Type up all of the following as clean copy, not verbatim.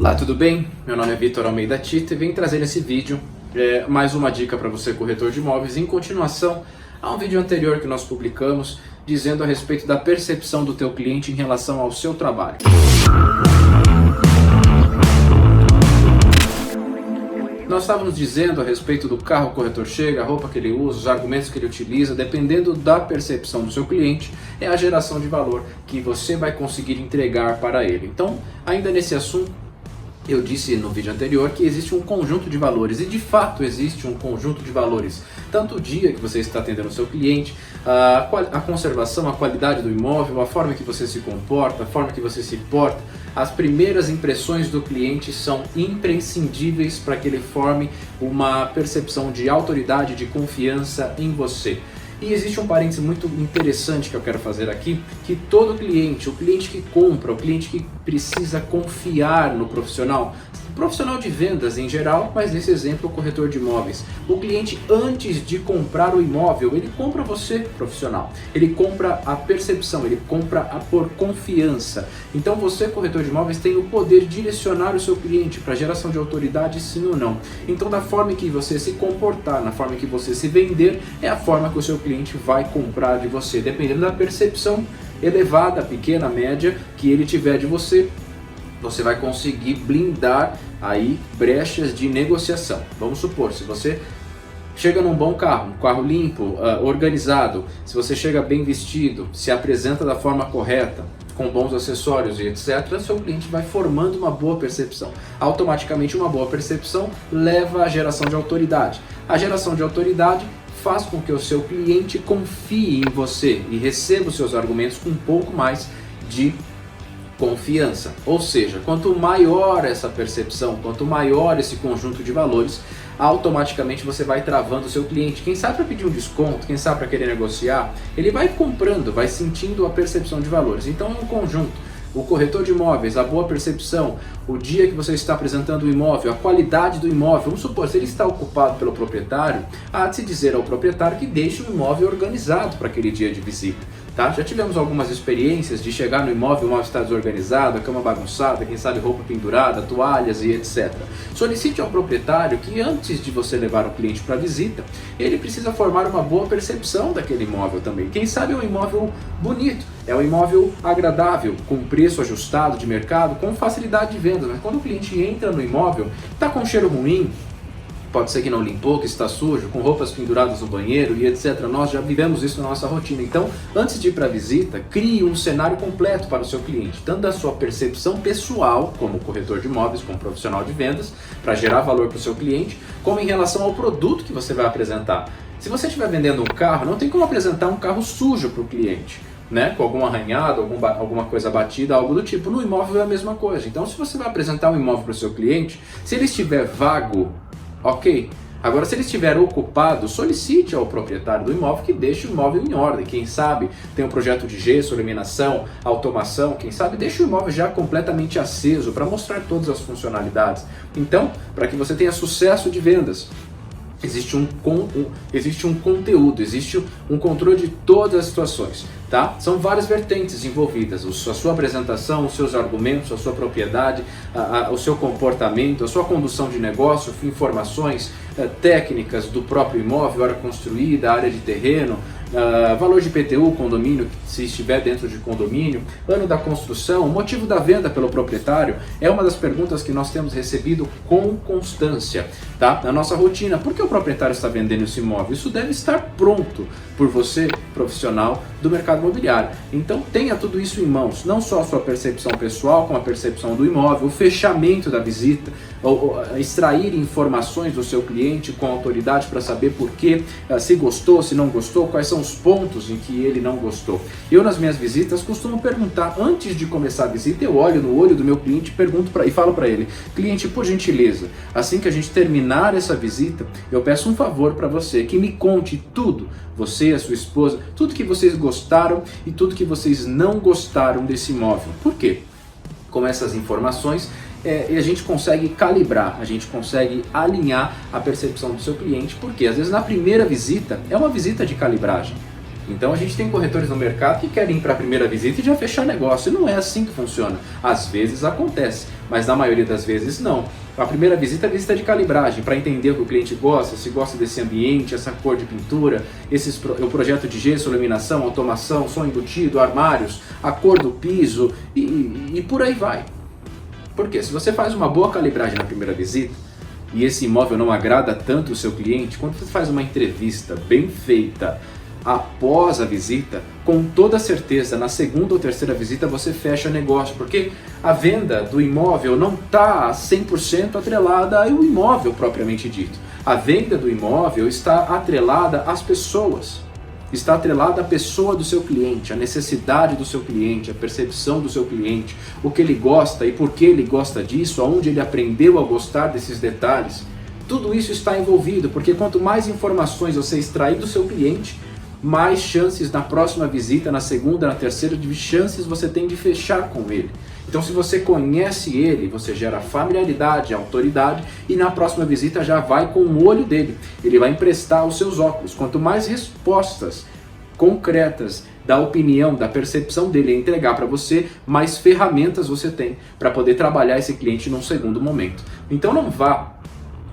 Olá, tudo bem? Meu nome é Vitor Almeida Tito e vim trazer nesse vídeo mais uma dica para você, corretor de imóveis, em continuação a um vídeo anterior que nós publicamos dizendo a respeito da percepção do teu cliente em relação ao seu trabalho. Nós estávamos dizendo a respeito do carro que o corretor chega, a roupa que ele usa, os argumentos que ele utiliza, dependendo da percepção do seu cliente, é a geração de valor que você vai conseguir entregar para ele. Então, ainda nesse assunto, eu disse no vídeo anterior que existe um conjunto de valores, e de fato existe um conjunto de valores. Tanto o dia que você está atendendo o seu cliente, a conservação, a qualidade do imóvel, a forma que você se comporta, a forma que você se porta. As primeiras impressões do cliente são imprescindíveis para que ele forme uma percepção de autoridade, de confiança em você. E existe um parênteses muito interessante que eu quero fazer aqui, que todo cliente, o cliente que compra, o cliente que precisa confiar no profissional de vendas em geral, mas nesse exemplo o corretor de imóveis. O cliente, antes de comprar o imóvel, ele compra você, profissional. Ele compra a percepção, ele compra por confiança. Então você, corretor de imóveis, tem o poder de direcionar o seu cliente para geração de autoridade, sim ou não. Então, da forma que você se comportar, na forma que você se vender, é a forma que o seu cliente vai comprar de você, dependendo da percepção elevada, pequena, média, que ele tiver de você. Você vai conseguir blindar aí brechas de negociação. Vamos supor, se você chega num bom carro, um carro limpo, organizado, se você chega bem vestido, se apresenta da forma correta, com bons acessórios e etc., seu cliente vai formando uma boa percepção. Automaticamente uma boa percepção leva à geração de autoridade. A geração de autoridade faz com que o seu cliente confie em você e receba os seus argumentos com um pouco mais de confiança. Ou seja, quanto maior essa percepção, quanto maior esse conjunto de valores, automaticamente você vai travando o seu cliente. Quem sabe para pedir um desconto, quem sabe para querer negociar, ele vai comprando, vai sentindo a percepção de valores. Então é um conjunto. O corretor de imóveis, a boa percepção, o dia que você está apresentando o imóvel, a qualidade do imóvel. Vamos supor, se ele está ocupado pelo proprietário, há de se dizer ao proprietário que deixe o imóvel organizado para aquele dia de visita. Tá? Já tivemos algumas experiências de chegar no imóvel, o imóvel está desorganizado, a cama bagunçada, quem sabe roupa pendurada, toalhas e etc. Solicite ao proprietário que antes de você levar o cliente para a visita, ele precisa formar uma boa percepção daquele imóvel também. Quem sabe é um imóvel bonito, é um imóvel agradável, com preço ajustado de mercado, com facilidade de venda. Mas quando o cliente entra no imóvel, está com cheiro ruim, pode ser que não limpou, que está sujo, com roupas penduradas no banheiro e etc. Nós já vivemos isso na nossa rotina. Então, antes de ir para a visita, crie um cenário completo para o seu cliente, tanto da sua percepção pessoal, como corretor de imóveis, como profissional de vendas, para gerar valor para o seu cliente, como em relação ao produto que você vai apresentar. Se você estiver vendendo um carro, não tem como apresentar um carro sujo para o cliente, né? Com algum arranhado, alguma coisa batida, algo do tipo. No imóvel é a mesma coisa. Então, se você vai apresentar um imóvel para o seu cliente, se ele estiver vago, ok. Agora, se ele estiver ocupado, solicite ao proprietário do imóvel que deixe o imóvel em ordem. Quem sabe tem um projeto de gesso, iluminação, automação, quem sabe deixe o imóvel já completamente aceso para mostrar todas as funcionalidades. Então, para que você tenha sucesso de vendas, existe um conteúdo, existe um controle de todas as situações, tá? São várias vertentes envolvidas, a sua apresentação, os seus argumentos, a sua propriedade, o seu comportamento, a sua condução de negócio, informações técnicas do próprio imóvel, área construída, área de terreno, valor de IPTU, condomínio, se estiver dentro de condomínio, ano da construção, motivo da venda pelo proprietário, é uma das perguntas que nós temos recebido com constância, tá? Na nossa rotina. Por que o proprietário está vendendo esse imóvel? Isso deve estar pronto por você, profissional do mercado imobiliário. Então tenha tudo isso em mãos, não só a sua percepção pessoal, como a percepção do imóvel, o fechamento da visita, ou extrair informações do seu cliente com autoridade para saber por quê, se gostou, se não gostou, quais são os pontos em que ele não gostou. Eu, nas minhas visitas, costumo perguntar, antes de começar a visita, eu olho no olho do meu cliente e falo para ele: cliente, por gentileza, assim que a gente terminar essa visita, eu peço um favor para você, que me conte tudo, você, a sua esposa, tudo que vocês gostaram e tudo que vocês não gostaram desse imóvel. Por quê? Com essas informações, a gente consegue calibrar, a gente consegue alinhar a percepção do seu cliente, porque às vezes na primeira visita é uma visita de calibragem. Então a gente tem corretores no mercado que querem ir para a primeira visita e já fechar negócio. E não é assim que funciona. Às vezes acontece, mas na maioria das vezes não. A primeira visita é a visita de calibragem, para entender o que o cliente gosta, se gosta desse ambiente, essa cor de pintura, o projeto de gesso, iluminação, automação, som embutido, armários, a cor do piso e por aí vai. Porque se você faz uma boa calibragem na primeira visita e esse imóvel não agrada tanto o seu cliente, quando você faz uma entrevista bem feita após a visita, com toda certeza, na segunda ou terceira visita você fecha negócio, porque a venda do imóvel não está 100% atrelada ao imóvel propriamente dito. A venda do imóvel está atrelada às pessoas, está atrelada à pessoa do seu cliente, à necessidade do seu cliente, à percepção do seu cliente, o que ele gosta e por que ele gosta disso, aonde ele aprendeu a gostar desses detalhes. Tudo isso está envolvido, porque quanto mais informações você extrair do seu cliente, mais chances na próxima visita, na segunda, na terceira, de chances você tem de fechar com ele. Então se você conhece ele, você gera familiaridade, autoridade e na próxima visita já vai com o olho dele. Ele vai emprestar os seus óculos. Quanto mais respostas concretas da opinião, da percepção dele entregar para você, mais ferramentas você tem para poder trabalhar esse cliente num segundo momento. Então não vá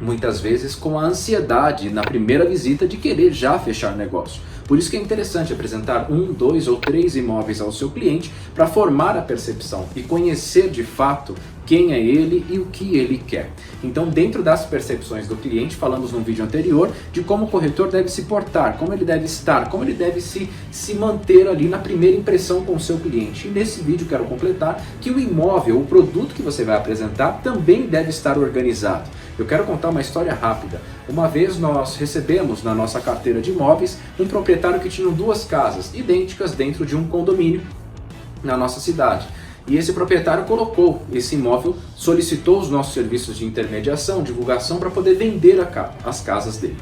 muitas vezes com a ansiedade na primeira visita de querer já fechar negócio. Por isso que é interessante apresentar 1, 2 ou 3 imóveis ao seu cliente para formar a percepção e conhecer de fato quem é ele e o que ele quer. Então, dentro das percepções do cliente, falamos num vídeo anterior de como o corretor deve se portar, como ele deve estar, como ele deve se manter ali na primeira impressão com o seu cliente. E nesse vídeo quero completar que o imóvel, o produto que você vai apresentar, também deve estar organizado. Eu quero contar uma história rápida. Uma vez nós recebemos na nossa carteira de imóveis um proprietário que tinha 2 casas idênticas dentro de um condomínio na nossa cidade. E esse proprietário colocou esse imóvel, solicitou os nossos serviços de intermediação, divulgação, para poder vender as casas dele.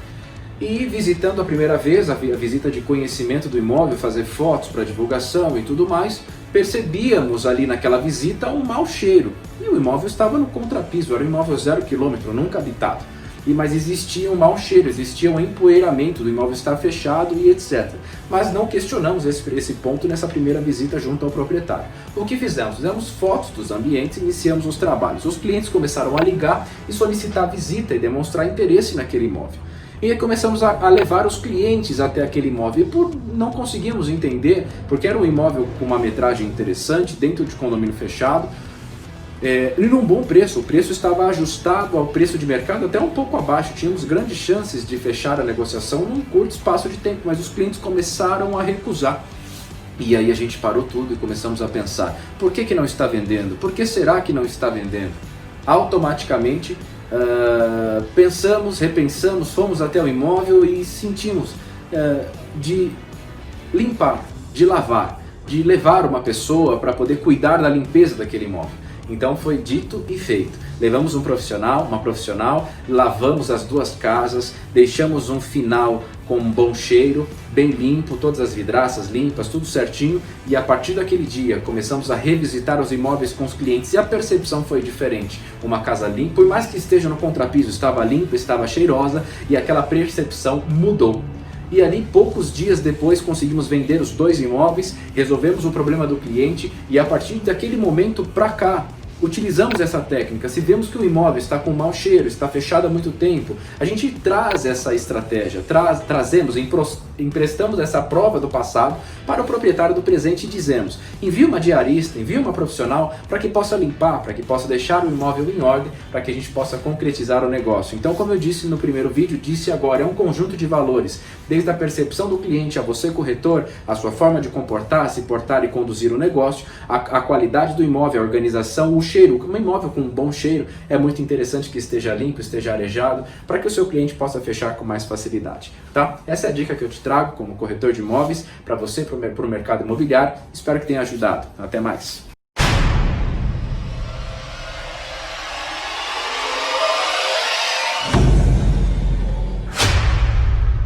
E visitando a primeira vez, a visita de conhecimento do imóvel, fazer fotos para divulgação e tudo mais, percebíamos ali naquela visita um mau cheiro. E o imóvel estava no contrapiso, era um imóvel 0 km, nunca habitado. Mas existia um mau cheiro, existia um empoeiramento do imóvel estar fechado e etc. Mas não questionamos esse ponto nessa primeira visita junto ao proprietário. O que fizemos? Fizemos fotos dos ambientes e iniciamos os trabalhos. Os clientes começaram a ligar e solicitar visita e demonstrar interesse naquele imóvel. E aí começamos a levar os clientes até aquele imóvel. E não conseguimos entender, porque era um imóvel com uma metragem interessante, dentro de condomínio fechado, e num bom preço. O preço estava ajustado ao preço de mercado, até um pouco abaixo. Tínhamos grandes chances de fechar a negociação num curto espaço de tempo, mas os clientes começaram a recusar. E aí a gente parou tudo e começamos a pensar, por que não está vendendo? Por que será que não está vendendo? Automaticamente pensamos, repensamos, fomos até o imóvel e sentimos de limpar, de lavar, de levar uma pessoa para poder cuidar da limpeza daquele imóvel. Então foi dito e feito. Levamos uma profissional, lavamos as 2 casas, deixamos um final com um bom cheiro, bem limpo, todas as vidraças limpas, tudo certinho. E a partir daquele dia começamos a revisitar os imóveis com os clientes e a percepção foi diferente. Uma casa limpa, por mais que esteja no contrapiso, estava limpa, estava cheirosa e aquela percepção mudou. E ali, poucos dias depois, conseguimos vender os 2 imóveis, resolvemos o problema do cliente e a partir daquele momento para cá, utilizamos essa técnica. Se vemos que o imóvel está com mau cheiro, está fechado há muito tempo, a gente traz essa estratégia, emprestamos essa prova do passado para o proprietário do presente e dizemos, envie uma diarista, envie uma profissional para que possa limpar, para que possa deixar o imóvel em ordem, para que a gente possa concretizar o negócio. Então, como eu disse no primeiro vídeo, disse agora, é um conjunto de valores, desde a percepção do cliente a você corretor, a sua forma de comportar, se portar e conduzir o negócio, a qualidade do imóvel, a organização, o cheiro. Um imóvel com um bom cheiro é muito interessante que esteja limpo, esteja arejado, para que o seu cliente possa fechar com mais facilidade. Tá? Essa é a dica que eu te trago como corretor de imóveis para você, para o mercado imobiliário. Espero que tenha ajudado. Até mais.